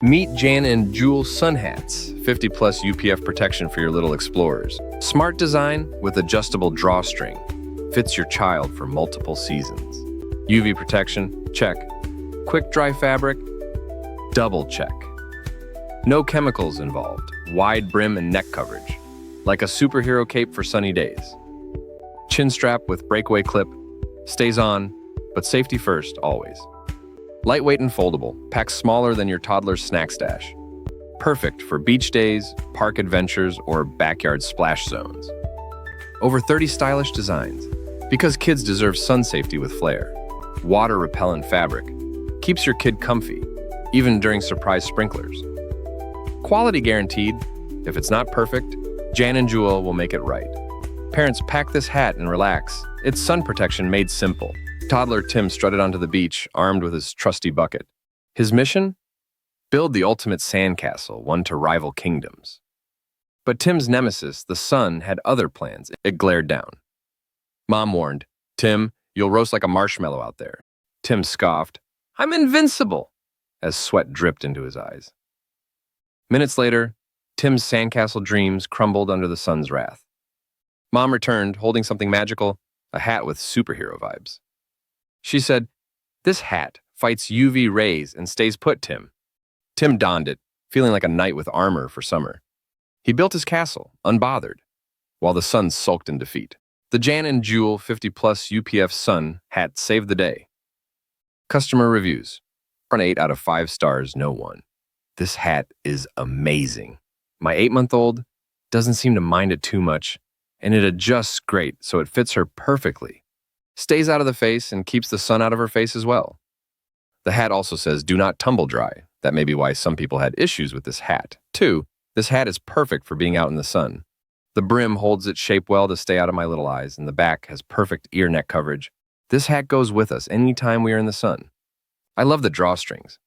Meet JAN and JUL Sun Hats, 50+ UPF protection for your little explorers. Smart design with adjustable drawstring. Fits your child for multiple seasons. UV protection, check. Quick dry fabric, double check. No chemicals involved. Wide brim and neck coverage. Like a superhero cape for sunny days. Chin strap with breakaway clip. Stays on, but safety first, always. Lightweight and foldable, packs smaller than your toddler's snack stash. Perfect for beach days, park adventures, or backyard splash zones. Over 30 stylish designs, because kids deserve sun safety with flair. Water-repellent fabric, keeps your kid comfy, even during surprise sprinklers. Quality guaranteed. If it's not perfect, JAN and JUL will make it right. Parents, pack this hat and relax. It's sun protection made simple. Toddler Tim strutted onto the beach, armed with his trusty bucket. His mission? Build the ultimate sandcastle, one to rival kingdoms. But Tim's nemesis, the sun, had other plans. It glared down. Mom warned, "Tim, you'll roast like a marshmallow out there." Tim scoffed, "I'm invincible," as sweat dripped into his eyes. Minutes later, Tim's sandcastle dreams crumbled under the sun's wrath. Mom returned, holding something magical, a hat with superhero vibes. She said, "This hat fights UV rays and stays put, Tim." Tim donned it, feeling like a knight with armor for summer. He built his castle, unbothered, while the sun sulked in defeat. The JAN and JUL 50+ UPF Sun Hat saved the day. Customer reviews. An 8 out of 5 stars, no one. This hat is amazing. My 8-month-old doesn't seem to mind it too much, and it adjusts great so it fits her perfectly. Stays out of the face and keeps the sun out of her face as well. The hat also says, "Do not tumble dry." That may be why some people had issues with this hat. 2, this hat is perfect for being out in the sun. The brim holds its shape well to stay out of my little eyes, and the back has perfect ear neck coverage. This hat goes with us anytime we are in the sun. I love the drawstrings.